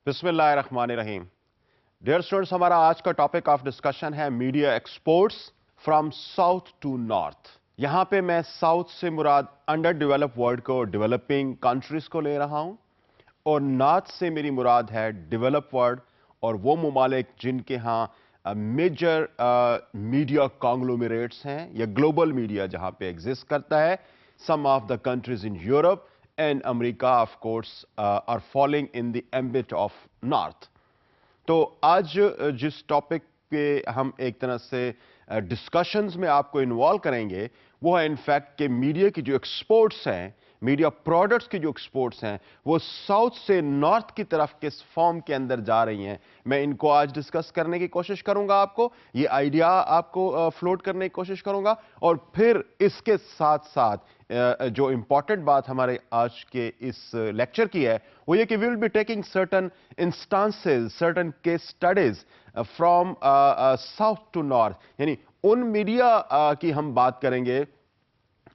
بسم اللہ الرحمن الرحیم. ڈیئر اسٹوڈنٹس، ہمارا آج کا ٹاپک آف ڈسکشن ہے media exports from south to north. یہاں پہ میں ساؤتھ سے مراد انڈر ڈیولپ ورلڈ کو، ڈیولپنگ کنٹریز کو لے رہا ہوں، اور نارتھ سے میری مراد ہے ڈیولپ ورلڈ اور وہ ممالک جن کے ہاں میجر میڈیا کانگلومیریٹس ہیں یا گلوبل میڈیا جہاں پہ ایگزسٹ کرتا ہے. Some of the countries in Europe and America of course are falling in the ambit of north. تو آج جس ٹاپک پہ ہم ایک طرح سے ڈسکشنز میں آپ کو انوالو کریں گے وہ ہے انفیکٹ کہ میڈیا کی جو ایکسپورٹس ہیں، میڈیا پروڈکٹس کی جو ایکسپورٹس ہیں، وہ ساؤتھ سے نارتھ کی طرف کس فارم کے اندر جا رہی ہیں. میں ان کو آج ڈسکس کرنے کی کوشش کروں گا، آپ کو یہ آئیڈیا آپ کو فلوٹ کرنے کی کوشش کروں گا، اور پھر اس کے ساتھ ساتھ جو امپورٹنٹ بات ہمارے آج کے اس لیکچر کی ہے وہ یہ کہ we will be taking certain instances, certain case studies from south to north. یعنی ان میڈیا کی ہم بات کریں گے،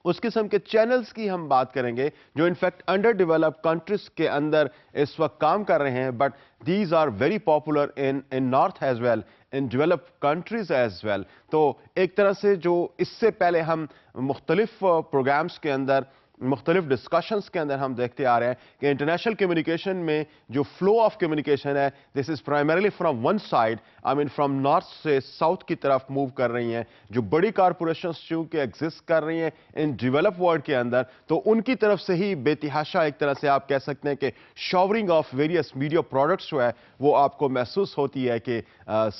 اس قسم کے چینلز کی ہم بات کریں گے جو انفیکٹ انڈر ڈیولپ کنٹریز کے اندر اس وقت کام کر رہے ہیں، but these are very popular in north as well, in develop countries as well. تو ایک طرح سے جو اس سے پہلے ہم مختلف پروگرامز کے اندر، مختلف ڈسکشنز کے اندر ہم دیکھتے آ رہے ہیں کہ انٹرنیشنل کمیونیکیشن میں جو فلو آف کمیونیکیشن ہے، this is primarily from one side, I mean from north سے ساؤتھ کی طرف موو کر رہی ہیں. جو بڑی کارپوریشنز چونکہ ایگزسٹ کر رہی ہیں ان ڈیولپ ورلڈ کے اندر، تو ان کی طرف سے ہی بے تحاشا ایک طرح سے آپ کہہ سکتے ہیں کہ شاورنگ آف ویریس میڈیا پروڈکٹس جو ہے وہ آپ کو محسوس ہوتی ہے کہ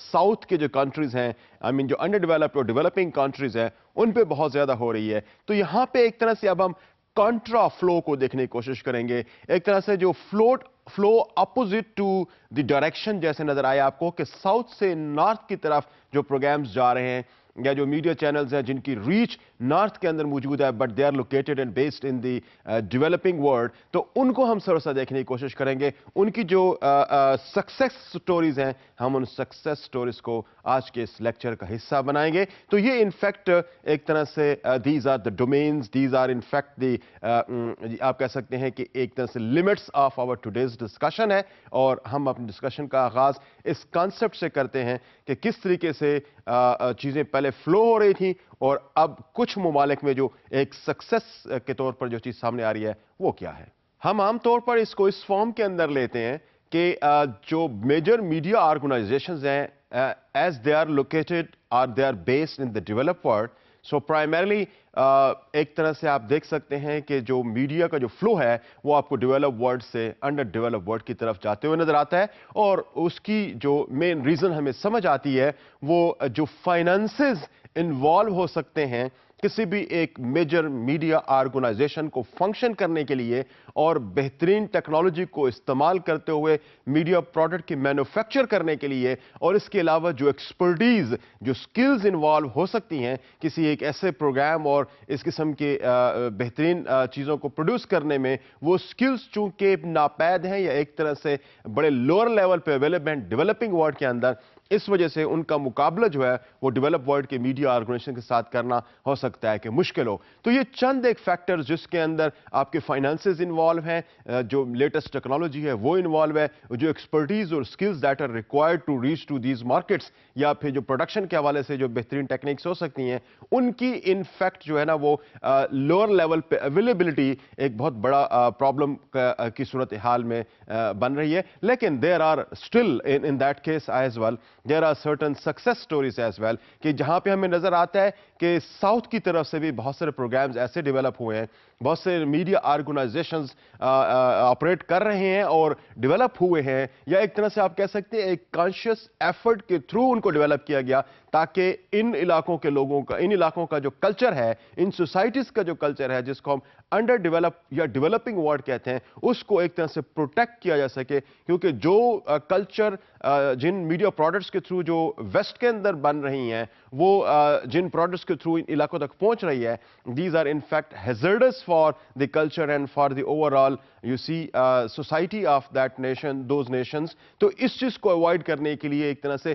ساؤتھ کے جو کنٹریز ہیں، آئی مین جو انڈر ڈیولپڈ اور ڈیولپنگ کنٹریز ہیں، ان پہ بہت زیادہ ہو رہی ہے. تو یہاں پہ ایک طرح سے اب ہم کانٹرا فلو کو دیکھنے کی کوشش کریں گے، ایک طرح سے جو flow opposite to the direction جیسے نظر آئے آپ کو کہ ساؤتھ سے نارتھ کی طرف جو پروگرامز جا رہے ہیں یا جو میڈیا چینلز ہیں جن کی ریچ نارتھ کے اندر موجود ہے but they are located and based in the developing world, تو ان کو ہم سرسا دیکھنے کی کوشش کریں گے. ان کی جو سکسیس سٹوریز ہیں، ہم ان سکسیس سٹوریز کو آج کے اس لیکچر کا حصہ بنائیں گے. تو یہ انفیکٹ ایک طرح سے these are the domains, these are in fact the آپ کہہ سکتے ہیں کہ ایک طرح سے limits of our today's discussion ہے. اور ہم اپنی ڈسکشن کا آغاز اس کانسیپٹ سے کرتے ہیں کہ کس طریقے سے چیزیں پہلے فلو ہو رہی تھیں اور اب کچھ ممالک میں جو ایک سکسیس کے طور پر جو چیز سامنے آ رہی ہے وہ کیا ہے. ہم عام طور پر اس کو اس فارم کے اندر لیتے ہیں کہ جو میجر میڈیا آرگنائزیشنز ہیں ایز دے آر لوکیٹڈ اور they are based in the develop world, so primarily ایک طرح سے آپ دیکھ سکتے ہیں کہ جو میڈیا کا جو فلو ہے وہ آپ کو ڈیولپ ورلڈ سے انڈر ڈیولپ ورلڈ کی طرف جاتے ہوئے نظر آتا ہے. اور اس کی جو مین ریزن ہمیں سمجھ آتی ہے وہ جو فائنانسز انوالو ہو سکتے ہیں کسی بھی ایک میجر میڈیا آرگنائزیشن کو فنکشن کرنے کے لیے اور بہترین ٹیکنالوجی کو استعمال کرتے ہوئے میڈیا پروڈکٹ کی مینوفیکچر کرنے کے لیے، اور اس کے علاوہ جو ایکسپرٹیز، جو سکلز انوالو ہو سکتی ہیں کسی ایک ایسے پروگرام اور اس قسم کے بہترین چیزوں کو پروڈیوس کرنے میں، وہ سکلز چونکہ ناپید ہیں یا ایک طرح سے بڑے لوور لیول پہ اویلیبل ہیں ڈیولپنگ ورلڈ کے اندر، اس وجہ سے ان کا مقابلہ جو ہے وہ ڈیولپ ورلڈ کے میڈیا آرگنائزیشن کے ساتھ کرنا ہو سکتا ہے کہ مشکل ہو. تو یہ چند ایک فیکٹرز جس کے اندر آپ کے فائنانسز انوالو ہیں، جو لیٹسٹ ٹیکنالوجی ہے وہ انوالو ہے، جو ایکسپرٹیز اور skills that are required to reach to these markets, یا پھر جو پروڈکشن کے حوالے سے جو بہترین ٹیکنیکس ہو سکتی ہیں، ان کی انفیکٹ جو ہے نا وہ لوور لیول پہ اویلیبلٹی ایک بہت بڑا پرابلم کی صورتحال میں بن رہی ہے. لیکن there are still in that case as well there are certain success stories as well کہ جہاں پہ ہمیں نظر آتا ہے کہ ساؤتھ کی طرف سے بھی بہت سارے پروگرامز ایسے ڈیولپ ہوئے ہیں، بہت سے میڈیا آرگنائزیشنز آپریٹ کر رہے ہیں اور ڈیولپ ہوئے ہیں، یا ایک طرح سے آپ کہہ سکتے ہیں ایک کانشیس ایفرٹ کے تھرو ان کو ڈیولپ کیا گیا تاکہ ان علاقوں کے لوگوں کا، ان علاقوں کا جو کلچر ہے، ان سوسائٹیز کا جو کلچر ہے جس کو ہم انڈر ڈیولپ یا ڈیولپنگ ورلڈ کہتے ہیں، اس کو ایک طرح سے پروٹیکٹ کیا جا سکے. کیونکہ جو کلچر جن میڈیا پروڈکٹس کے تھرو جو ویسٹ کے اندر بن رہی ہیں، وہ جن پروڈکٹس کے تھرو ان علاقوں تک پہنچ رہی ہے، these are in fact hazards for the culture and for the overall you see society of that nation, those nations. تو اس چیز کو اوائڈ کرنے کے لیے ایک طرح سے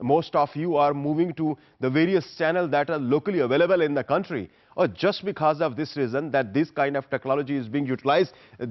Most of you are moving to the various channels that are locally available in the country, or just because of this reason that this kind of technology is being utilized,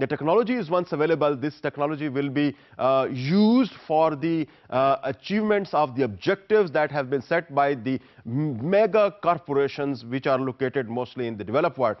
the technology is once available, this technology will be used for the achievements of the objectives that have been set by the mega corporations which are located mostly in the developed world,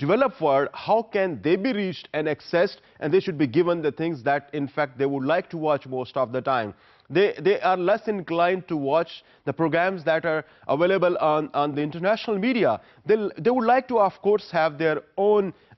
developed world, how can they be reached and accessed, and they should be given the things that in fact they would like to watch most of the time. They are less inclined to watch the programs that are available on the international media. They would like to, of course, have their own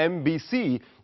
MBC,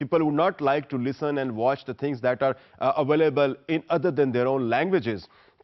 People would not like to listen and watch the things that are available in other than their own languages.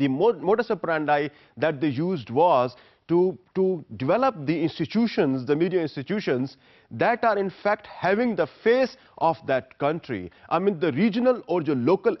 The modus operandi that they used was to develop the institutions, the media institutions that are in fact having the face of that country. I mean the regional or the local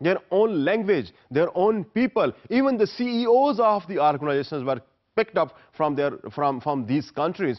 their own language, their own people, even the CEOs of the organizations were picked up from these countries,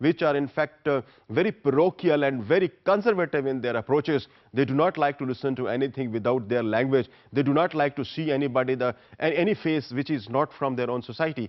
which are in fact very parochial and very conservative in their approaches. They do not like to listen to anything without their language. They do not like to see anybody any face which is not from their own society.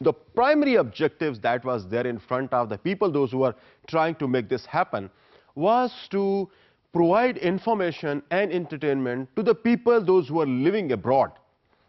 the primary objectives that was there in front of the people, those who were trying to make this happen, was to provide information and entertainment to the people, those who are living abroad.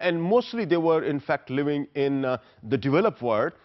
and mostly they were in fact living in the developed world,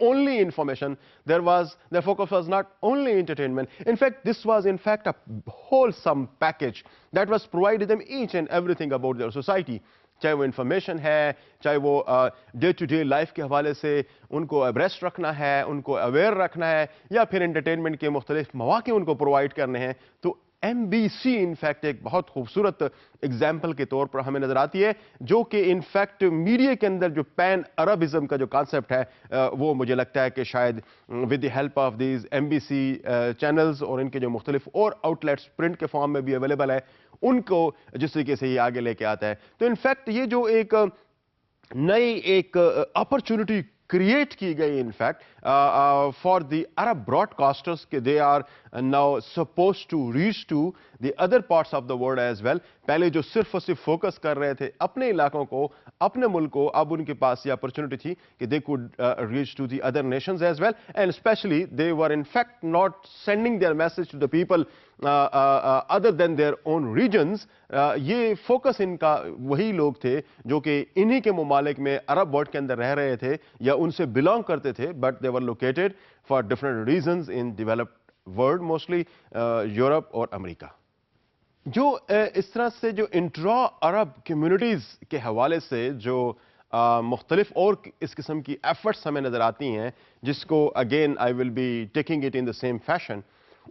only information. Their focus was not only entertainment. In fact, this was in fact a wholesome package that was provided them each and everything about their society. چاہے وہ information ہے, چاہے وہ day to day life کے حوالے سے ان کو ابریسٹ رکھنا ہے, ان کو اویئر رکھنا ہے, یا پھر انٹرٹینمنٹ کے مختلف مواقع ان کو پرووائڈ کرنے ہیں. تو ایم بی سی انفیکٹ ایک بہت خوبصورت اگزامپل کے طور پر ہمیں نظر آتی ہے, جو کہ انفیکٹ میڈیا کے اندر جو پین عربزم کا جو کانسیپٹ ہے وہ مجھے لگتا ہے کہ شاید with the help of these M B C channels اور ان کے جو مختلف اور آؤٹ لیٹس پرنٹ کے فارم میں بھی اویلیبل ہے, ان کو جس طریقے سے یہ آگے لے کے آتا ہے. تو انفیکٹ یہ جو ایک نئی ایک اپرچونٹی کریٹ کی گئی in fact for the Arab broadcasters کہ they are now supposed to reach to the other parts of the world as well. پہلے جو صرف اور صرف فوکس کر رہے تھے اپنے علاقوں کو, اپنے ملک کو, اب ان کے پاس یہ اپرچونٹی تھی کہ they could reach to the other nations as well, and especially they were in fact not sending their message to the people other than their own regions. یہ فوکس ان کا وہی لوگ تھے جو کہ انہی کے ممالک میں عرب ورلڈ کے اندر رہ رہے تھے یا ان سے بلانگ کرتے تھے, but they were located for different reasons in developed world, mostly Europe اور امریکہ. جو اس طرح سے جو انٹرا عرب کمیونٹیز کے حوالے سے جو مختلف اور اس قسم کی ایفرٹس ہمیں نظر آتی ہیں, جس کو again I will be taking it in the same fashion,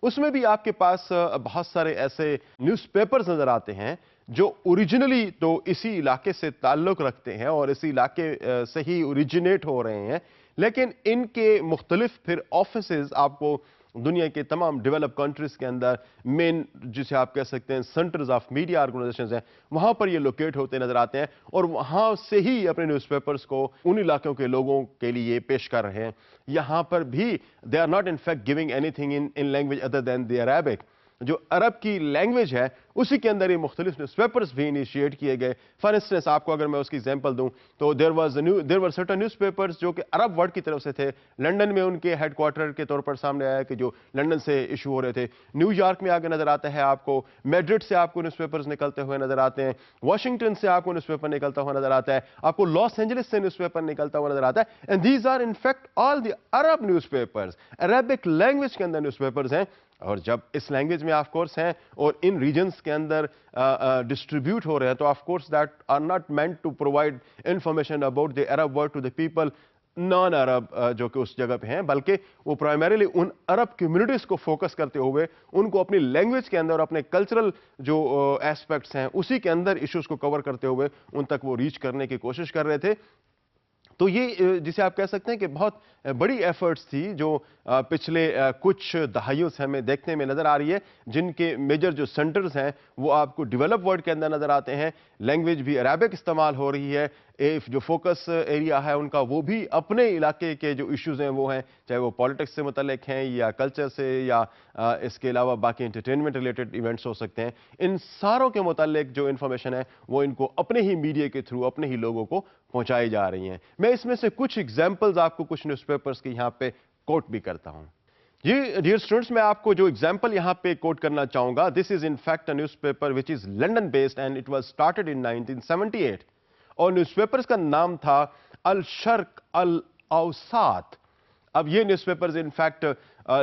اس میں بھی آپ کے پاس بہت سارے ایسے نیوز پیپرز نظر آتے ہیں جو اوریجنلی تو اسی علاقے سے تعلق رکھتے ہیں اور اسی علاقے سے ہی اوریجنیٹ ہو رہے ہیں, لیکن ان کے مختلف پھر آفیسز آپ کو دنیا کے تمام ڈیولپ کنٹریز کے اندر مین جسے آپ کہہ سکتے ہیں سینٹرز آف میڈیا آرگنائزیشنز ہیں, وہاں پر یہ لوکیٹ ہوتے نظر آتے ہیں اور وہاں سے ہی اپنے نیوز پیپرز کو ان علاقوں کے لوگوں کے لیے پیش کر رہے ہیں. یہاں پر بھی they are not in fact giving anything in language other than the Arabic. جو عرب کی لینگویج ہے اسی کے اندر یہ مختلف نیوز پیپرز بھی انیشیٹ کیے گئے. فار انسٹنس آپ کو اگر میں اس کی ایگزامپل دوں تو دیر ور سرٹن نیوز پیپرز جو کہ عرب ورلڈ کی طرف سے تھے. لنڈن میں ان کے ہیڈ کوارٹر کے طور پر سامنے آیا کہ جو لنڈن سے ایشو ہو رہے تھے. نیو یارک میں آگے نظر آتا ہے آپ کو, میڈرڈ سے آپ کو نیوز پیپرز نکلتے ہوئے نظر آتے ہیں, واشنگٹن سے آپ کو نیوز پیپر نکلتا ہوا نظر آتا ہے, آپ کو لاس اینجلس سے نیوز پیپر نکلتا ہوا نظر آتا ہے. And these are in fact all the Arab newspapers, Arabic language کے اندر نیوز پیپرز ہیں. اور جب اس لینگویج میں آف کورس ہیں اور ان ریجنز کے اندر ڈسٹریبیوٹ ہو رہے ہیں, تو of course that are not meant to provide information about the Arab world to the people non Arab جو کہ اس جگہ پہ ہیں, بلکہ وہ پرائمریلی ان عرب کمیونٹیز کو فوکس کرتے ہوئے ان کو اپنی لینگویج کے اندر اور اپنے کلچرل جو ایسپیکٹس ہیں اسی کے اندر ایشوز کو کور کرتے ہوئے ان تک وہ ریچ کرنے کی کوشش کر رہے تھے. تو یہ جسے آپ کہہ سکتے ہیں کہ بہت بڑی ایفرٹس تھی جو پچھلے کچھ دہائیوں سے ہمیں دیکھنے میں نظر آ رہی ہے, جن کے میجر جو سینٹرز ہیں وہ آپ کو ڈیولپ ورلڈ کے اندر نظر آتے ہیں. لینگویج بھی عربک استعمال ہو رہی ہے, جو فوکس ایریا ہے ان کا وہ بھی اپنے علاقے کے جو ایشوز ہیں وہ ہیں, چاہے وہ پالیٹکس سے متعلق ہیں یا کلچر سے یا اس کے علاوہ باقی انٹرٹینمنٹ ریلیٹڈ ایونٹس ہو سکتے ہیں. ان ساروں کے متعلق جو انفارمیشن ہے وہ ان کو اپنے ہی میڈیا کے تھرو اپنے ہی لوگوں کو پہنچائی جا رہی ہیں. میں اس میں سے کچھ ایگزامپلز آپ کو کچھ نیوز پیپرز کی یہاں پہ کوٹ بھی کرتا ہوں. جی ڈیئر اسٹوڈنٹس, میں آپ کو جو ایگزامپل یہاں پہ کوٹ کرنا چاہوں گا, this is in fact a newspaper which is London based and it was started in 1978. اور نیوز پیپرز کا نام تھا الشرق الاوسط. اب یہ newspapers in fact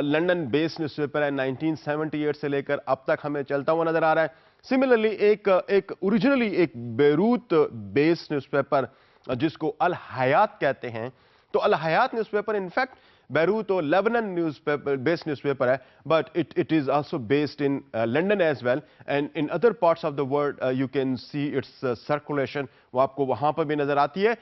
London based news paper ہے, 1978 سے لے کر اب تک ہمیں چلتا ہوا نظر آ رہا ہے. سملرلی ایک اوریجنلی ایک بیروت بیسڈ نیوز پیپر جس کو الحیات کہتے ہیں, تو Al Hayat news paper in fact Beirut اور Lebanon news paper based news paper ہے, but it is also based in London as well and in other parts of the world you can see its circulation, وہ آپ کو وہاں پر بھی نظر آتی ہے.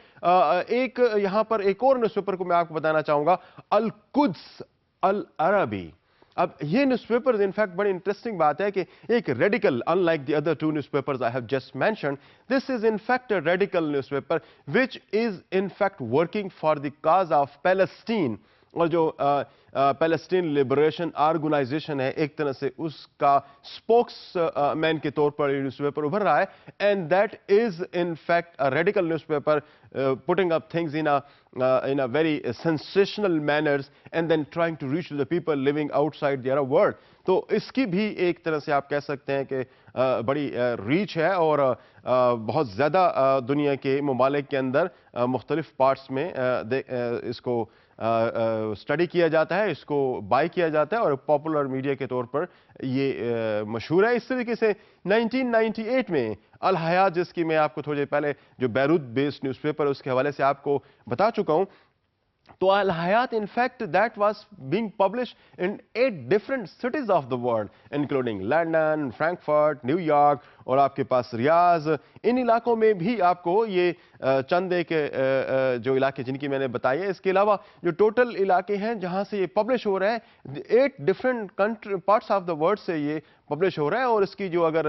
ایک یہاں پر ایک اور نیوز پیپر کو میں آپ کو بتانا چاہوں گا, القدس العربی. اب یہ نیوز پیپرز ان فیکٹ بڑی انٹرسٹنگ بات ہے کہ ایک radical, unlike the other two newspapers I have just mentioned, this is in fact a radical newspaper which is in fact working for the cause of Palestine. اور جو Palestine liberation organization ہے ایک طرح سے اس کا spokes مین کے طور پر یہ نیوز پیپر ابھر رہا ہے, and that is in fact a radical news paper putting up things in a very sensational manners and then trying to reach to the people living outside the Arab world. تو اس کی بھی ایک طرح سے آپ کہہ سکتے ہیں کہ بڑی ریچ ہے اور بہت زیادہ دنیا کے ممالک کے اندر مختلف پارٹس میں اس کو اسٹڈی کیا جاتا ہے, اس کو بائی کیا جاتا ہے اور پاپولر میڈیا کے طور پر یہ مشہور ہے. اس طریقے سے 1998 میں الحیات, جس کی میں آپ کو تھوڑی دیر پہلے جو بیروت بیسڈ نیوز پیپر اس کے حوالے سے آپ کو بتا چکا ہوں, تو الحیات in fact that was being published in 8 different cities of the world including London, Frankfurt, New York اور آپ کے پاس ریاض. ان علاقوں میں بھی آپ کو یہ چند ایک جو علاقے جن کی میں نے بتائی ہے, اس کے علاوہ جو ٹوٹل علاقے ہیں جہاں سے یہ پبلش ہو رہا ہے 8 different parts of the world سے یہ پبلش ہو رہا ہے. اور اس کی جو اگر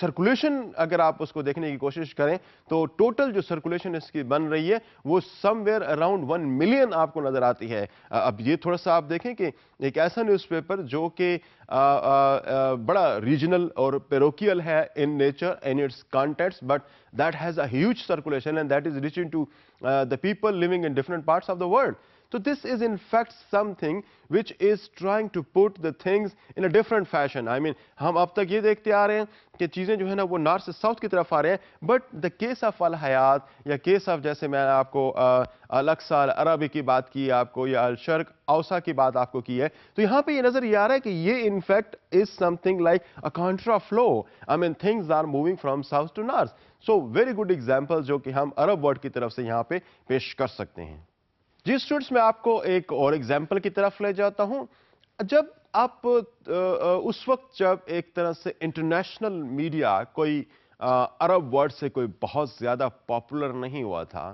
سرکولیشن اگر آپ اس کو دیکھنے کی کوشش کریں تو ٹوٹل جو سرکولیشن اس کی بن رہی ہے وہ سم ویئر اراؤنڈ 1 ملین آپ کو نظر آتی ہے. اب یہ تھوڑا سا آپ دیکھیں کہ ایک ایسا نیوز پیپر جو کہ بڑا ریجنل اور پیروکیل ہے in nature and its contents, but that has a huge circulation and that is reaching to the people living in different parts of the world. So this is in fact something which is trying to put the things in a different fashion. I mean, ہم اب تک یہ دیکھتے آ رہے ہیں کہ چیزیں جو ہے نا وہ نارتھ سے ساؤتھ کی طرف آ رہے ہیں, بٹ دا کیس آف الحیات یا کیس آف جیسے میں نے آپ کو الاقصی العربی کی بات کی آپ کو یا الشرق اوسط کی بات آپ کو کی ہے, تو یہاں پہ یہ نظر یہ آ رہا ہے کہ یہ in fact is something like a contra flow. I mean things are moving from south to north. So very good example جو کہ ہم عرب ورلڈ کی طرف سے یہاں پہ پیش کر سکتے ہیں. جی اسٹوڈنٹس, میں آپ کو ایک اور ایگزامپل کی طرف لے جاتا ہوں. جب آپ اس وقت جب ایک طرح سے انٹرنیشنل میڈیا کوئی عرب ورلڈ سے کوئی بہت زیادہ پاپولر نہیں ہوا تھا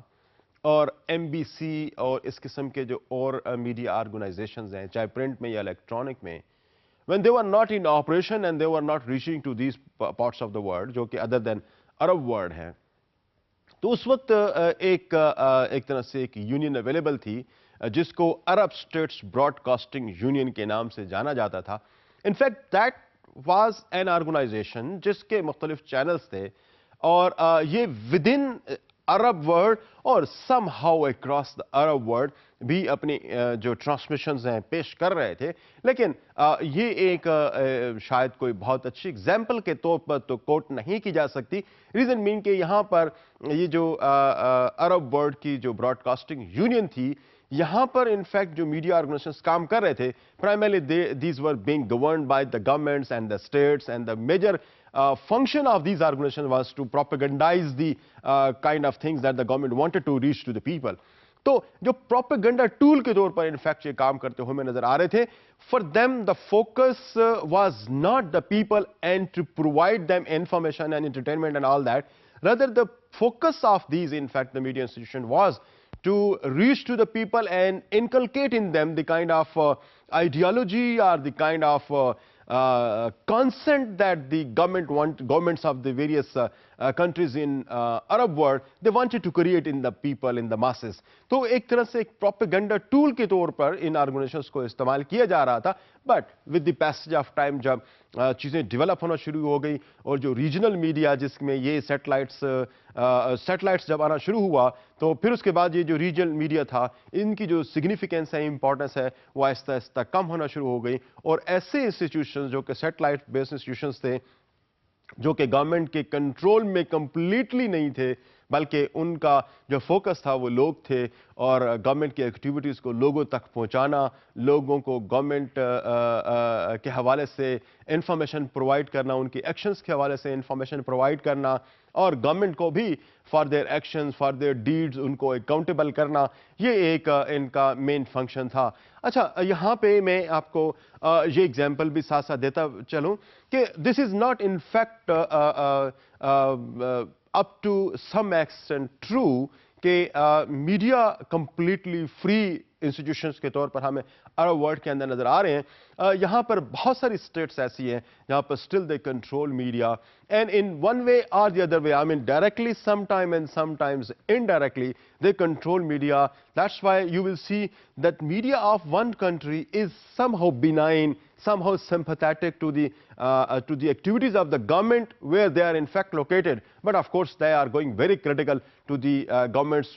اور ایم بی سی اور اس قسم کے جو اور میڈیا آرگنائزیشنز ہیں چاہے پرنٹ میں یا الیکٹرانک میں, when they were not in operation and they were not reaching to these parts of the world جو کہ other than عرب ورلڈ ہیں, تو اس وقت ایک طرح سے ایک یونین اویلیبل تھی جس کو Arab States Broadcasting Union کے نام سے جانا جاتا تھا. In fact that was an organization جس کے مختلف چینلز تھے اور یہ ود ان عرب ورلڈ اور some how across the Arab world بھی اپنی جو ٹرانسمیشنز ہیں پیش کر رہے تھے. لیکن یہ ایک شاید کوئی بہت اچھی اگزامپل کے طور پر تو کوٹ نہیں کی جا سکتی. ریزن مین کہ یہاں پر یہ جو عرب ورلڈ کی جو براڈ کاسٹنگ یونین تھی, یہاں پر انفیکٹ جو میڈیا آرگنائزیشنز کام کر رہے تھے primarily these were being governed by the governments and the states and the major function of these organizations was to propagandize the kind of things that the government wanted to reach to the people. تو جو propaganda tool کے طور پر in fact یہ کام کرتے ہوئے نظر آ رہے تھے. For them the focus was not the people and to provide them information and entertainment and all that, rather the focus of these in fact the media institution was to reach to the people and inculcate in them the kind of ideology or the kind of consent that the governments of the various countries in Arab world they wanted to create in the people, in the masses. تو ایک طرح سے ایک propaganda tool کے طور پر ان organisations کو استعمال کیا جا رہا تھا. But with the passage of time جب چیزیں ڈیولپ ہونا شروع ہو گئی اور جو ریجنل میڈیا جس میں یہ سیٹلائٹس جب آنا شروع ہوا, تو پھر اس کے بعد یہ جو ریجنل میڈیا تھا ان کی جو سگنیفیکینس ہے, امپورٹنس ہے, وہ آہستہ آہستہ کم ہونا شروع ہو گئی. اور ایسے انسٹیٹیوشنز جو کہ سیٹلائٹ بیسڈ انسٹیٹیوشنز تھے جو کہ گورنمنٹ کے کنٹرول میں کمپلیٹلی نہیں تھے بلکہ ان کا جو فوکس تھا وہ لوگ تھے اور گورنمنٹ کی ایکٹیویٹیز کو لوگوں تک پہنچانا, لوگوں کو گورنمنٹ کے حوالے سے انفارمیشن پرووائڈ کرنا, ان کے ایکشنز کے حوالے سے انفارمیشن پرووائڈ کرنا اور گورنمنٹ کو بھی for their actions for their deeds ان کو اکاؤنٹیبل کرنا, یہ ایک ان کا مین فنکشن تھا. اچھا, یہاں پہ میں آپ کو یہ ایگزامپل بھی ساتھ ساتھ دیتا چلوں کہ this is not in fact up to some extent true کہ میڈیا کمپلیٹلی فری انسٹیٹیوشنز کے طور پر ہمیں عرب ورلڈ کے اندر نظر آ رہے ہیں. یہاں پر بہت ساری اسٹیٹس ایسی ہیں جہاں پر still they control media and in one way اور the other way, I mean directly some time and some times indirectly they control media. That's why you will see that media of one country is somehow benign, somehow sympathetic to the activities of the government where they are in fact located. But of course they are going very critical to the governments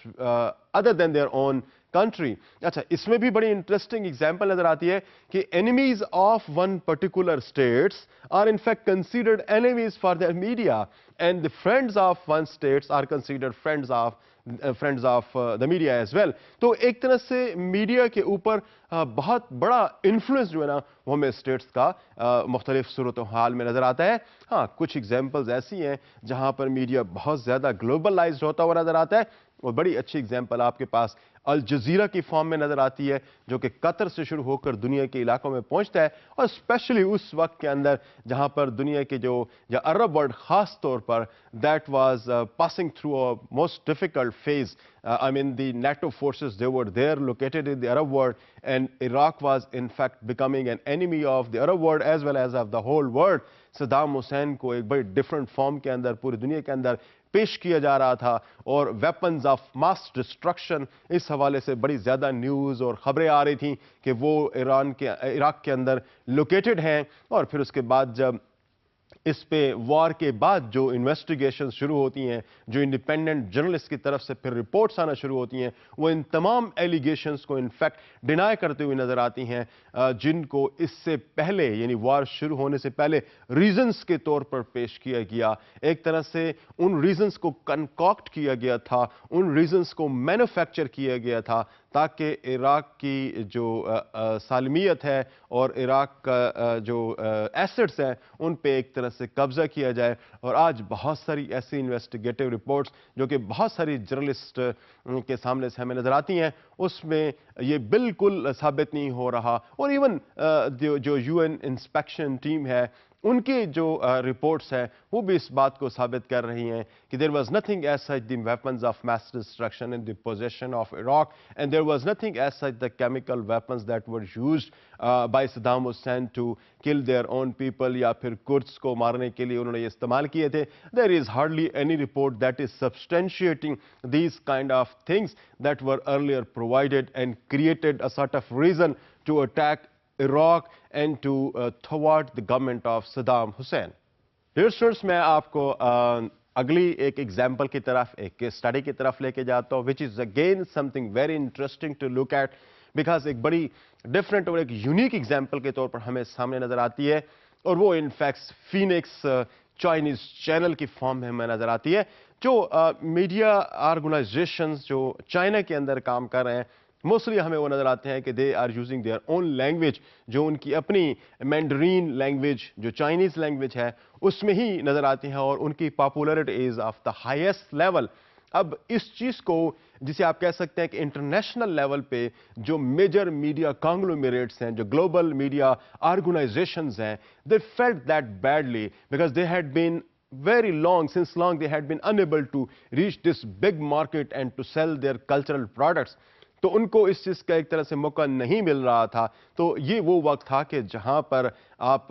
other than their own country. اچھا, اس میں بھی بڑی interesting example نظر آتی ہے کہ enemies of one particular states are in fact considered enemies for their media, and the friends of one states are considered friends of the media as well. تو ایک طرح سے میڈیا کے اوپر بہت بڑا انفلوئنس جو ہے نا وہ ہمیں اسٹیٹس کا مختلف صورتحال میں نظر آتا ہے. ہاں, کچھ ایگزامپلز ایسی ہیں جہاں پر میڈیا بہت زیادہ گلوبلائزڈ ہوتا ہوا نظر آتا ہے, اور بڑی اچھی ایگزامپل آپ کے پاس الجزیرہ کی فارم میں نظر آتی ہے جو کہ قطر سے شروع ہو کر دنیا کے علاقوں میں پہنچتا ہے, اور اسپیشلی اس وقت کے اندر جہاں پر دنیا کے یا عرب ورلڈ خاص طور پر that was passing through a most difficult phase. I mean, the NATO forces, they were there located in the Arab world, and Iraq was in fact becoming an enemy of the Arab world as well as of the whole world. Saddam Hussein کو ایک بڑی different form کے اندر پوری دنیا کے اندر پیش کیا جا رہا تھا, اور ویپنز آف ماس ڈسٹرکشن اس حوالے سے بڑی زیادہ نیوز اور خبریں آ رہی تھیں کہ وہ عراق کے اندر لوکیٹڈ ہیں. اور پھر اس کے بعد جب اس پہ وار کے بعد جو انویسٹیگیشن شروع ہوتی ہیں, جو انڈیپینڈنٹ جرنلسٹ کی طرف سے پھر رپورٹس آنا شروع ہوتی ہیں, وہ ان تمام ایلیگیشنز کو انفیکٹ ڈینائی کرتے ہوئے نظر آتی ہیں, جن کو اس سے پہلے یعنی وار شروع ہونے سے پہلے ریزنز کے طور پر پیش کیا گیا. ایک طرح سے ان ریزنز کو کنکاکٹ کیا گیا تھا, ان ریزنز کو مینوفیکچر کیا گیا تھا تاکہ عراق کی جو سالمیت ہے اور عراق کا جو ایسٹس ہیں ان پہ ایک طرح سے قبضہ کیا جائے. اور آج بہت ساری ایسی انویسٹیگیٹو رپورٹس جو کہ بہت ساری جرنلسٹ کے سامنے سے ہمیں نظر آتی ہیں, اس میں یہ بالکل ثابت نہیں ہو رہا. اور ایون جو یو این انسپیکشن ٹیم ہے ان کی جو رپورٹس ہیں وہ بھی اس بات کو ثابت کر رہی ہیں کہ there was nothing as such the weapons of mass destruction in the possession of Iraq, and there was nothing as such the chemical weapons that were used by Saddam Hussein to kill their own people یا پھر کردس کو مارنے کے لیے انہوں نے یہ استعمال کیے تھے. There is hardly any report that is substantiating these kind of things that were earlier provided and created a sort of reason to attack Iraq and to thwart the government of Saddam Hussein. Dear students, میں آپ کو اگلی ایک example کی طرف, ایک study کی طرف لے کے جاتا ہوں, which is again something very interesting to look at because ایک بڑی ڈفرینٹ اور ایک یونیک ایگزامپل کے طور پر ہمیں سامنے نظر آتی ہے, اور وہ انفیکٹ فینکس چائنیز چینل کی فارم میں ہمیں نظر آتی ہے. جو میڈیا آرگنائزیشنز جو چائنا کے اندر کام کر رہے ہیں موسٹلی ہمیں وہ نظر آتے ہیں کہ they are using their own language, جو ان کی اپنی مینڈرین لینگویج جو چائنیز لینگویج ہے اس میں ہی نظر آتی ہیں, اور ان کی popularity is of the highest level. اب اس چیز کو جسے آپ کہہ سکتے ہیں کہ انٹرنیشنل لیول پہ جو میجر میڈیا کانگلومیریٹس ہیں, جو گلوبل میڈیا آرگنائزیشنز ہیں, they felt that badly because they had been since long they had been unable to reach this big market and to sell their cultural products. تو ان کو اس چیز کا ایک طرح سے موقع نہیں مل رہا تھا. تو یہ وہ وقت تھا کہ جہاں پر آپ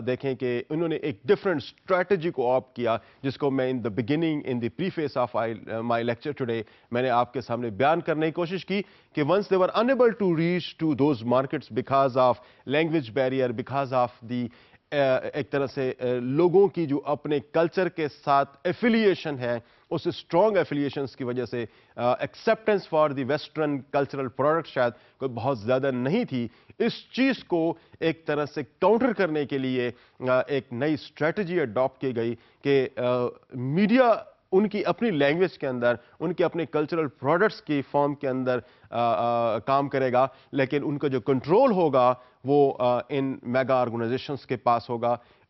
دیکھیں کہ انہوں نے ایک ڈفرینٹ اسٹریٹجی کو آپٹ کیا, جس کو میں in the beginning in the preface of my lecture today میں نے آپ کے سامنے بیان کرنے کی کوشش کی کہ once they were enable to reach to those markets because of language barrier, because of the ایک طرح سے لوگوں کی جو اپنے کلچر کے ساتھ ایفیلیشن ہے, اس اسٹرانگ ایفیلیشنس کی وجہ سے acceptance for the western cultural product شاید کوئی بہت زیادہ نہیں تھی. اس چیز کو ایک طرح سے کاؤنٹر کرنے کے لیے ایک نئی اسٹریٹجی اڈاپٹ کی گئی کہ میڈیا ان کی اپنی لینگویج کے اندر, ان کے اپنے کلچرل پروڈکٹس کی فارم کے اندر کام کرے گا, لیکن ان کا جو کنٹرول ہوگا وہ ان میگا آرگنائزیشنز کے پاس ہوگا.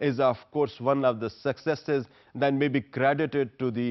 is of course one of the successes that may be credited to the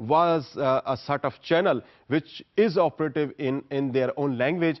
was a sort of channel which is operative in their own language,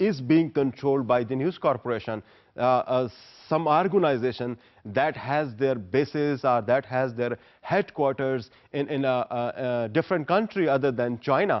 is being controlled by the news corporation, some organization that has their bases or that has their headquarters in a different country other than China.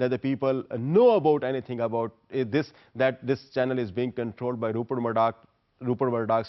that the people know about anything about this, that this channel is being controlled by Rupert Murdoch's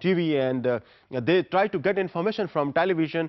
TV and they try to get information from television,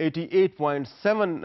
88.7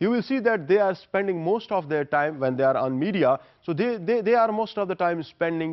you will see that they are spending most of their time when they are on media, so they are most of the time spending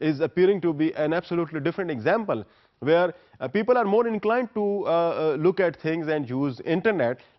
is appearing to be an absolutely different example। where people are more inclined to look at things and use internet.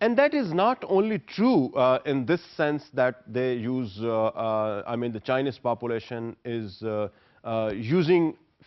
And that is not only true in this sense that they use, I mean the Chinese population is using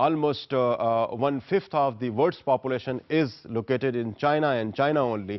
almost 1/5 of the world's population is located in China and China only.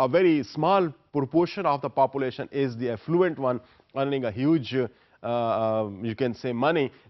a very small proportion of the population is the affluent one earning a huge you can say money,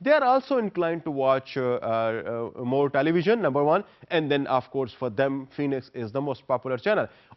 they are also inclined to watch more television, number one, and then of course for them Phoenix is the most popular channel.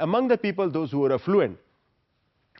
among the people those who are affluent,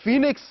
Phoenix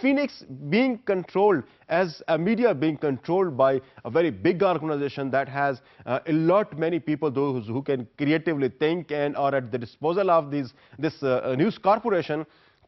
Phoenix being controlled as a media being controlled by a very big organization that has a lot many people those who can creatively think and are at the disposal of this news corporation.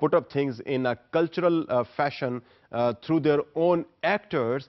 put up things in a cultural fashion through their own actors।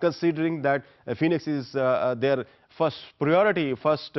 considering that Phoenix is their first priority, first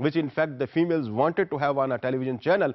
which in fact the females wanted to have on a television channel,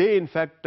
they in fact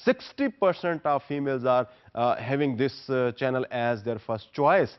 60% of females are having this channel as their first choice।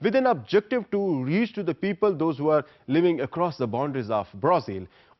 with an objective to reach to the people those who are living across the boundaries of Brazil।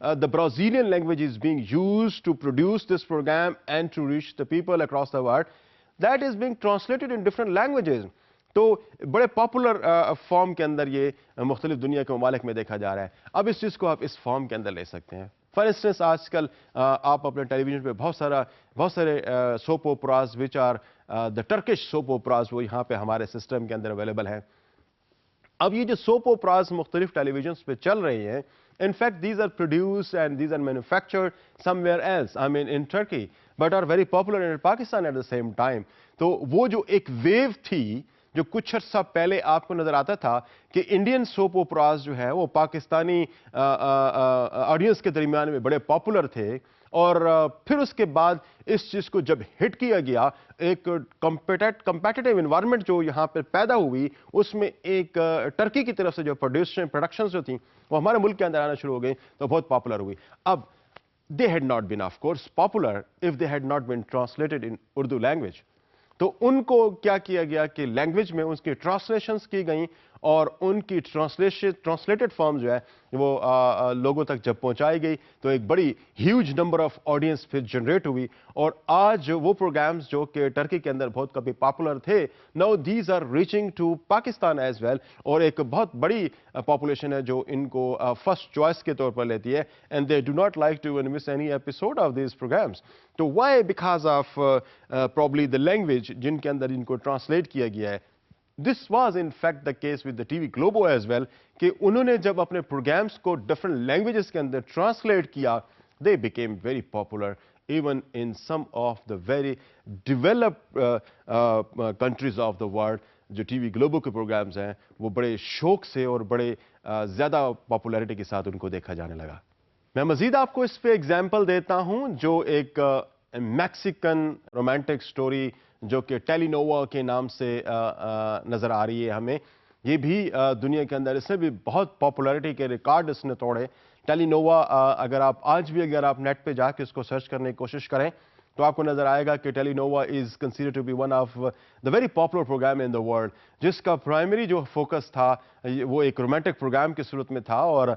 the Brazilian language is being used to produce this program and to reach the people across the world, that is being translated in different languages. تو بڑے popular form کے اندر یہ مختلف دنیا کے ممالک میں دیکھا جا رہا ہے. اب اس چیز کو آپ اس فارم کے اندر لے سکتے ہیں. فار انسٹنس آج کل آپ اپنے ٹیلی ویژن پہ بہت سارے soap operas which are the Turkish soap operas وہ یہاں پہ ہمارے سسٹم کے اندر اویلیبل ہیں. اب یہ جو سوپ اوپراز مختلف ٹیلی ویژنس پہ چل رہی ہیں, in fact these are produced and these are manufactured somewhere else, I mean in Turkey, but are very popular in Pakistan at the same time. تو وہ جو ایک ویو تھی جو کچھ عرصہ پہلے آپ کو نظر آتا تھا کہ انڈین سوپ اوپراز جو ہے وہ پاکستانی آڈینس کے درمیان میں بڑے پاپولر تھے, اور پھر اس کے بعد اس چیز کو جب ہٹ کیا گیا, ایک کمپیٹیٹیو انوائرمنٹ جو یہاں پہ پیدا ہوئی, اس میں ایک ٹرکی کی طرف سے جو پروڈکشنز جو تھیں وہ ہمارے ملک کے اندر آنا شروع ہو گئی تو بہت پاپولر ہوئی. اب they had not been of course popular if they had not been translated in Urdu language. تو ان کو کیا کیا گیا کہ لینگویج میں اس کی ٹرانسلیشنز کی گئیں, اور ان کی ٹرانسلیٹڈ فارم جو ہے وہ لوگوں تک جب پہنچائی گئی تو ایک بڑی ہیوج نمبر آف آڈینس پھر جنریٹ ہوئی. اور آج وہ پروگرامز جو کہ ٹرکی کے اندر بہت کبھی پاپولر تھے, now these are reaching to Pakistan as well, اور ایک بہت بڑی پاپولیشن ہے جو ان کو فرسٹ چوائس کے طور پر لیتی ہے, and they do not like to miss any episode of these programmes. تو why? Because of probably the language جن کے اندر ان کو ٹرانسلیٹ کیا گیا ہے. This was in fact the case with the TV Globo as well, کہ انہوں نے جب اپنے پروگرامز کو ڈفرنٹ لینگویجز کے اندر ٹرانسلیٹ کیا, they became very popular even in some of the very developed countries of the world. جو T V گلوبو کے پروگرامز ہیں وہ بڑے شوق سے اور بڑے زیادہ پاپولیرٹی کے ساتھ ان کو دیکھا جانے لگا. میں مزید آپ کو اس پہ ایگزامپل دیتا ہوں جو ایک میکسیکن رومانٹک سٹوری جو کہ ٹیلی نووا کے نام سے نظر آ رہی ہے ہمیں. یہ بھی دنیا کے اندر اس نے بھی بہت پاپولیرٹی کے ریکارڈ اس نے توڑے. ٹیلی نووا اگر آپ نیٹ پہ جا کے اس کو سرچ کرنے کی کوشش کریں تو آپ کو نظر آئے گا کہ telenovela is considered to be one of the very popular programme in the world, جس کا پرائمری جو فوکس تھا وہ ایک رومانٹک پروگرام کی صورت میں تھا, اور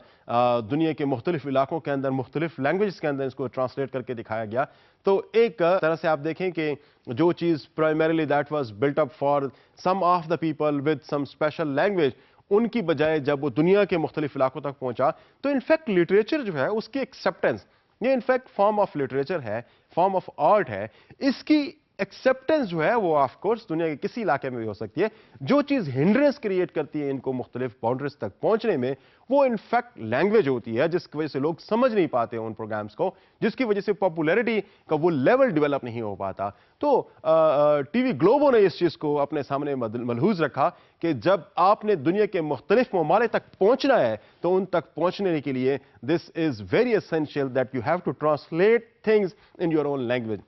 دنیا کے مختلف علاقوں کے اندر مختلف لینگویجز کے اندر اس کو ٹرانسلیٹ کر کے دکھایا گیا. تو ایک طرح سے آپ دیکھیں کہ جو چیز primarily that was built up for some of the people with some special language, ان کی بجائے جب وہ دنیا کے مختلف علاقوں تک پہنچا تو انفیکٹ لٹریچر جو ہے اس کی ایکسیپٹنس, یہ انفیکٹ فارم آف لٹریچر ہے, فارم آف آرٹ ہے, اس کی ایکسیپٹنس جو ہے وہ آف کورس دنیا کے کسی علاقے میں بھی ہو سکتی ہے. جو چیز ہنڈرنس کریٹ کرتی ہے ان کو مختلف باؤنڈریز تک پہنچنے میں وہ انفیکٹ لینگویج ہوتی ہے, جس کی وجہ سے لوگ سمجھ نہیں پاتے ان پروگرامز کو, جس کی وجہ سے پاپولیرٹی کا وہ لیول ڈیولپ نہیں ہو پاتا. تو ٹی وی گلوبو نے اس چیز کو اپنے سامنے ملحوظ رکھا کہ جب آپ نے دنیا کے مختلف ممالک تک پہنچنا ہے تو ان تک پہنچنے کے لیے this is very essential that you have to translate things in your own language.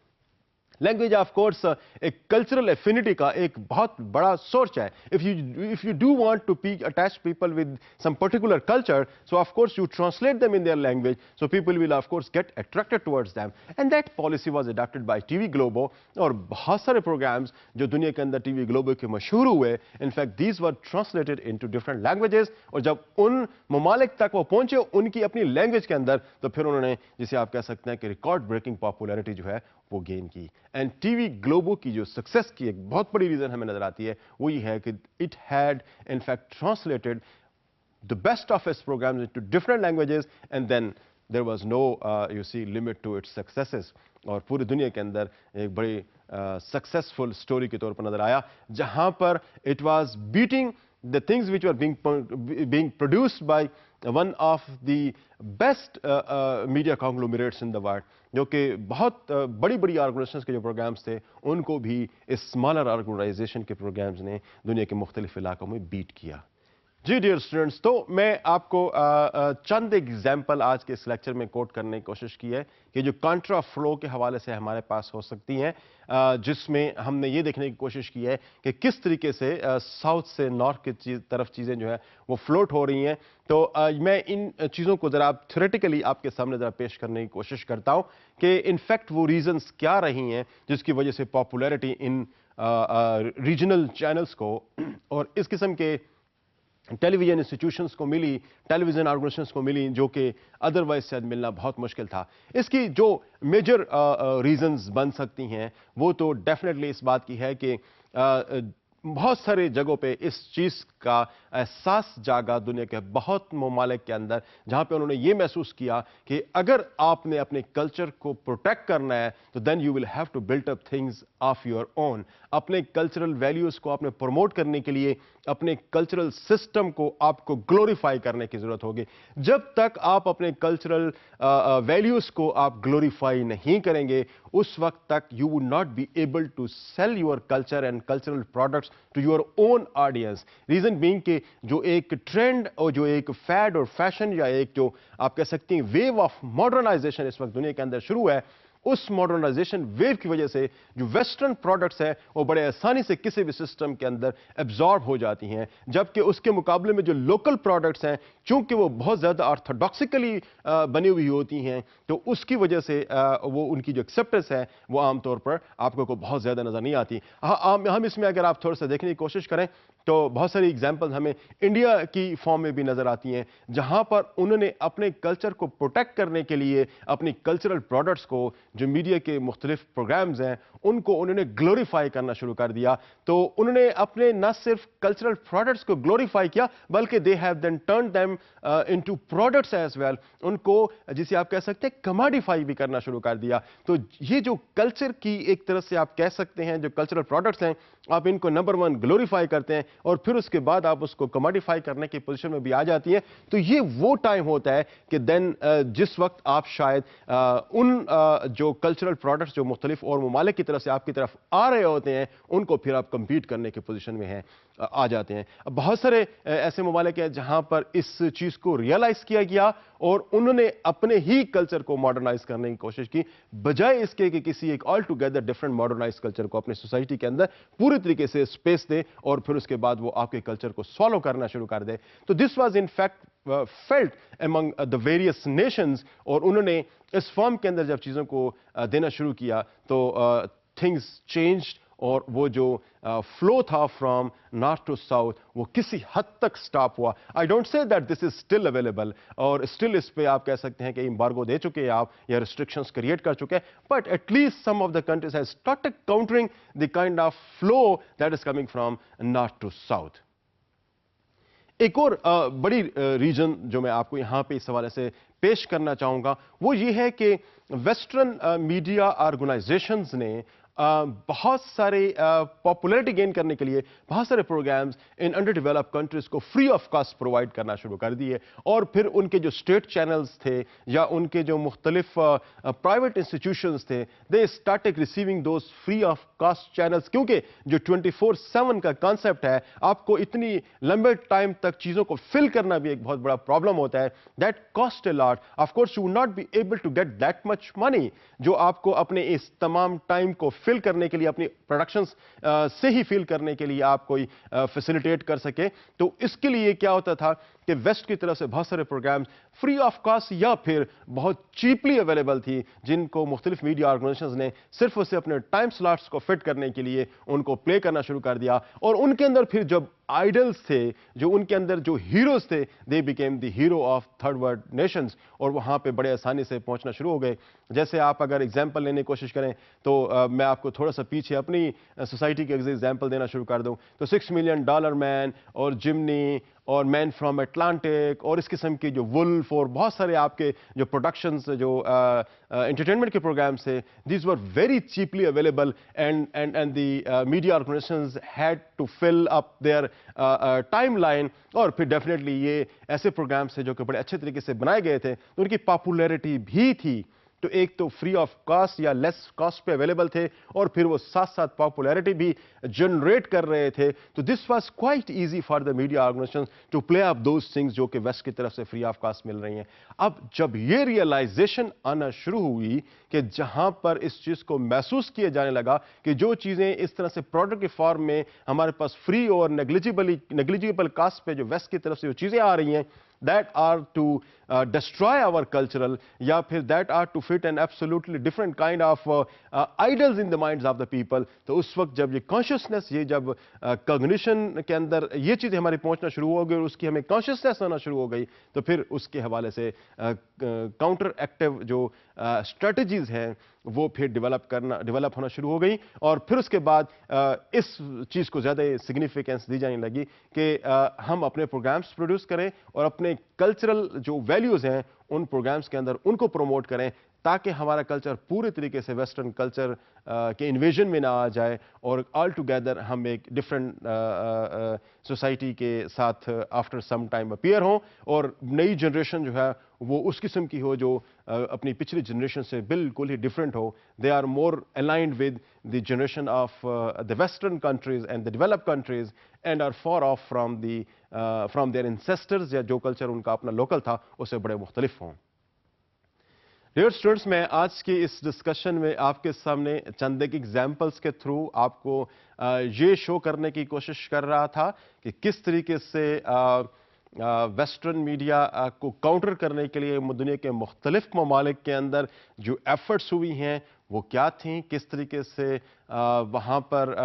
Language of course ایک کلچرل ایفینٹی کا ایک بہت بڑا سورس ہے. if you do want to attach people with some particular culture, so of course you translate them in their language, so people will of course get attracted towards them, and that policy was adopted by TV Globo. اور بہت سارے programmes جو دنیا کے اندر T V گلوبو کے مشہور ہوئے, in fact these were translated into different languages, اور جب ان ممالک تک وہ پہنچے ان کی اپنی لینگویج کے اندر تو پھر انہوں نے جسے آپ کہہ سکتے ہیں کہ ریکارڈ بریکنگ پاپولیرٹی جو ہے وہ گین کی. اینڈ ٹی وی گلوبو کی جو سکسیس کی ایک بہت بڑی ریزن ہمیں نظر آتی ہے وہ یہ ہے کہ it had in fact translated the best of its programs into different languages, and then there was no you see limit to its successes. اور پوری دنیا کے اندر ایک بڑی سکسیسفل سٹوری کے طور پر نظر آیا جہاں پر it was beating the things which were being produced by one of the best media conglomerates in the world, جو کہ بہت بڑی بڑی آرگنائزیشنز کے جو پروگرامز تھے ان کو بھی اس اسمالر آرگنائزیشن کے پروگرامز نے دنیا کے مختلف علاقوں میں بیٹ کیا. جی ڈیئر اسٹوڈنٹس, تو میں آپ کو چند ایگزامپل آج کے اس لیکچر میں کوٹ کرنے کی کوشش کی ہے کہ جو کانٹرا فلو کے حوالے سے ہمارے پاس ہو سکتی ہیں, جس میں ہم نے یہ دیکھنے کی کوشش کی ہے کہ کس طریقے سے ساؤتھ سے نارتھ کی طرف چیزیں جو ہے وہ فلوٹ ہو رہی ہیں. تو میں ان چیزوں کو ذرا تھیوریٹیکلی آپ کے سامنے ذرا پیش کرنے کی کوشش کرتا ہوں کہ انفیکٹ وہ ریزنز کیا رہی ہیں جس کی وجہ سے پاپولیرٹی ان ریجنل چینلز کو اور اس قسم کے ٹیلی ویژن انسٹیٹیوشنز کو ملی, ٹیلی ویژن آرگنائزیشنز کو ملی, جو کہ ادروائز شاید ملنا بہت مشکل تھا. اس کی جو میجر ریزنز بن سکتی ہیں وہ تو ڈیفینیٹلی اس بات کی ہے کہ بہت سارے جگہوں پہ اس چیز کا احساس جاگا دنیا کے بہت ممالک کے اندر, جہاں پہ انہوں نے یہ محسوس کیا کہ اگر آپ نے اپنے کلچر کو پروٹیکٹ کرنا ہے تو then you will have to build up things of your own. اپنے کلچرل ویلیوز کو آپ نے پروموٹ کرنے کے لیے اپنے کلچرل سسٹم کو آپ کو گلوریفائی کرنے کی ضرورت ہوگی. جب تک آپ اپنے کلچرل ویلیوز کو آپ گلوریفائی نہیں کریں گے, اس وقت تک you would not be able to sell your culture and cultural products to your own audience. Reason being کہ جو ایک ٹرینڈ اور جو ایک فیڈ اور فیشن یا ایک جو آپ کہہ سکتے ہیں ویو آف ماڈرنائزیشن اس وقت دنیا کے اندر شروع ہے, اس ماڈرنائزیشن ویو کی وجہ سے جو ویسٹرن پروڈکٹس ہیں وہ بڑے آسانی سے کسی بھی سسٹم کے اندر ایبزارب ہو جاتی ہیں, جبکہ اس کے مقابلے میں جو لوکل پروڈکٹس ہیں چونکہ وہ بہت زیادہ آرتھوڈاکسیکلی بنی ہوئی ہوتی ہیں تو اس کی وجہ سے وہ ان کی جو ایکسیپٹنس ہے وہ عام طور پر آپ کو بہت زیادہ نظر نہیں آتی. ہم اس میں اگر آپ تھوڑا سا دیکھنے کی کوشش کریں تو بہت ساری ایگزامپل ہمیں انڈیا کی فارم میں بھی نظر آتی ہیں, جہاں پر انہوں نے اپنے کلچر کو پروٹیکٹ کرنے کے لیے اپنی کلچرل پروڈکٹس کو, جو میڈیا کے مختلف پروگرامز ہیں, ان کو انہوں نے گلوریفائی کرنا شروع کر دیا. تو انہوں نے اپنے نہ صرف کلچرل پروڈکٹس کو گلوریفائی کیا بلکہ they have then turn them into products as well, ان کو جسے آپ کہہ سکتے ہیں کماڈیفائی بھی کرنا شروع کر دیا. تو یہ جو کلچر کی ایک طرح سے آپ کہہ سکتے ہیں جو کلچرل پروڈکٹس ہیں, آپ ان کو نمبر 1 گلوریفائی کرتے ہیں اور پھر اس کے بعد آپ اس کو کماڈیفائی کرنے کی پوزیشن میں بھی آ جاتی ہیں. تو یہ وہ ٹائم ہوتا ہے کہ دین جس وقت آپ شاید ان جو کلچرل پروڈکٹس جو مختلف اور ممالک کی طرف سے آپ کی طرف آ رہے ہوتے ہیں ان کو پھر آپ کمپیٹ کرنے کی پوزیشن میں ہیں آ جاتے ہیں. بہت سارے ایسے ممالک ہیں جہاں پر اس چیز کو ریئلائز کیا گیا اور انہوں نے اپنے ہی کلچر کو ماڈرنائز کرنے کی کوشش کی, بجائے اس کے کہ کسی ایک all together different modernise culture کو اپنی سوسائٹی کے اندر پوری طریقے سے اسپیس دے اور پھر اس کے بعد وہ آپ کے کلچر کو سوالو کرنا شروع کر دے. تو this was in fact felt among the various nations, اور انہوں نے اس فارم کے اندر جب چیزوں کو دینا شروع کیا تو things changed, اور وہ جو فلو تھا فرام نارتھ ٹو ساؤتھ وہ کسی حد تک سٹاپ ہوا. I don't say that this is still available, اور اسٹل اس پہ آپ کہہ سکتے ہیں کہ امبارگو دے چکے ہیں آپ یا ریسٹرکشنز کریٹ کر چکے ہیں, but at least some of the countries has started countering the kind of flow that is coming from north to south. ایک اور بڑی ریجن جو میں آپ کو یہاں پہ اس حوالے سے پیش کرنا چاہوں گا وہ یہ ہے کہ ویسٹرن میڈیا آرگنائزیشنز نے بہت سارے پاپولیرٹی گین کرنے کے لیے بہت سارے پروگرامز ان انڈر ڈیولپ کنٹریز کو فری آف کاسٹ پرووائڈ کرنا شروع کر دیے, اور پھر ان کے جو اسٹیٹ چینلز تھے یا ان کے جو مختلف پرائیویٹ انسٹیٹیوشنز تھے they started receiving those free of cost channels, کیونکہ جو 24/7 کا کانسیپٹ ہے آپ کو اتنی لمبے ٹائم تک چیزوں کو فل کرنا بھی ایک بہت بڑا پرابلم ہوتا ہے. That cost a lot. Of course you will not be able to get that much money جو آپ کو اپنے اس تمام ٹائم کو فل کرنے کے لیے اپنی پروڈکشنز سے ہی فل کرنے کے لیے آپ کوئی فیسیلیٹیٹ کر سکے. تو اس کے لیے کیا ہوتا تھا کہ ویسٹ کی طرف سے بہت سارے پروگرامز فری آف کاسٹ یا پھر بہت چیپلی اویلیبل تھی جن کو مختلف میڈیا آرگنائزیشنز نے صرف اسے اپنے ٹائم سلاٹس کو فٹ کرنے کے لیے ان کو پلے کرنا شروع کر دیا, اور ان کے اندر پھر جب آئیڈلز تھے, جو ان کے اندر جو ہیروز تھے, they became the hero of third world nations, اور وہاں پہ بڑے آسانی سے پہنچنا شروع ہو گئے. جیسے آپ اگر ایگزامپل لینے کی کوشش کریں تو میں آپ کو تھوڑا سا پیچھے اپنی سوسائٹی کے ایگزامپل دینا شروع کر دوں تو $6 ملین مین اور جمنی اور مین فرام اٹلانٹک اور اس قسم کی جو ولف اور بہت سارے آپ کے جو پروڈکشنز جو انٹرٹینمنٹ کے پروگرامس تھے, these were very cheaply available, and the media organisations had to fill up their time line. اور پھر ڈیفینیٹلی یہ ایسے پروگرامس تھے جو کہ بڑے اچھے طریقے سے بنائے گئے تھے تو ان کی پاپولیرٹی بھی تھی. تو ایک تو فری آف کاسٹ یا لیس کاسٹ پہ اویلیبل تھے اور پھر وہ ساتھ ساتھ پاپولیرٹی بھی جنریٹ کر رہے تھے. تو this was quite easy for the media organization to play up those things جو کہ ویسٹ کی طرف سے فری آف کاسٹ مل رہی ہیں. اب جب یہ ریئلائزیشن آنا شروع ہوئی کہ جہاں پر اس چیز کو محسوس کیا جانے لگا کہ جو چیزیں اس طرح سے پروڈکٹ کے فارم میں ہمارے پاس فری اور نیگلیجیبل کاسٹ پہ جو ویسٹ کی طرف سے جو چیزیں آ رہی ہیں that are to destroy our cultural یا پھر that are to fit an absolutely different kind of idols in the minds of the people. تو اس وقت جب یہ کانشیسنس یہ جب کگنیشن کے اندر یہ چیزیں ہماری پہنچنا شروع ہو گئی اور اس کی ہمیں کانشیسنس ہونا شروع ہو گئی تو پھر اس کے حوالے سے کاؤنٹر ایکٹیو جو اسٹریٹجیز ہیں وہ پھر ڈیولپ ہونا شروع ہو گئی اور پھر اس کے بعد اس چیز کو زیادہ سگنیفیکنس دی جانے لگی کہ ہم اپنے پروگرامز پروڈیوس کریں اور اپنے کلچرل جو ویلیوز ہیں ان پروگرامز کے اندر ان کو پروموٹ کریں تاکہ ہمارا کلچر پورے طریقے سے ویسٹرن کلچر کے انویژن میں نہ آ جائے اور آل ٹوگیدر ہم ایک ڈفرینٹ سوسائٹی کے ساتھ آفٹر سم ٹائم اپیئر ہوں اور نئی جنریشن جو ہے وہ اس قسم کی ہو جو اپنی پچھلی جنریشن سے بالکل ہی ڈفرینٹ ہو. They are more aligned with the generation of the western countries and the developed countries and are far of from their ancestors یا جو کلچر ان کا اپنا لوکل تھا اس سے بڑے مختلف ہوں. ڈیئر اسٹوڈنٹس، میں آج کی اس ڈسکشن میں آپ کے سامنے چند ایک ایگزامپلس کے تھرو آپ کو یہ شو کرنے کی کوشش کر رہا تھا کہ کس طریقے سے ویسٹرن میڈیا کو کاؤنٹر کرنے کے لیے دنیا کے مختلف ممالک کے اندر جو ایفرٹس ہوئی ہیں وہ کیا تھیں، کس طریقے سے وہاں پر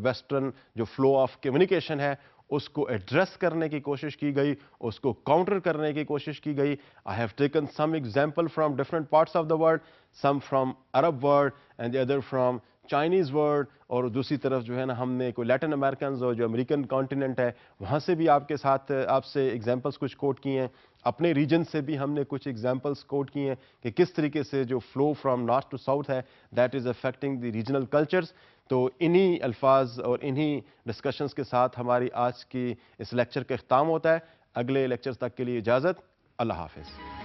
ویسٹرن جو فلو آف کمیونیکیشن ہے اس کو ایڈریس کرنے کی کوشش کی گئی، اس کو کاؤنٹر کرنے کی کوشش کی گئی. I have taken some example from different parts of the world, some from Arab world and the other from Chinese world اور دوسری طرف جو ہے نا ہم نے کوئی لیٹن امریکنز اور جو امریکن کانٹیننٹ ہے وہاں سے بھی آپ کے ساتھ آپ سے ایگزامپلس کچھ کوٹ کیے ہیں. اپنے ریجن سے بھی ہم نے کچھ ایگزامپلس کوٹ کیے ہیں کہ کس طریقے سے جو flow from north to south ہے that is affecting the regional cultures. تو انہی الفاظ اور انہی ڈسکشنز کے ساتھ ہماری آج کی اس لیکچر کا اختتام ہوتا ہے. اگلے لیکچرز تک کے لیے اجازت. اللہ حافظ.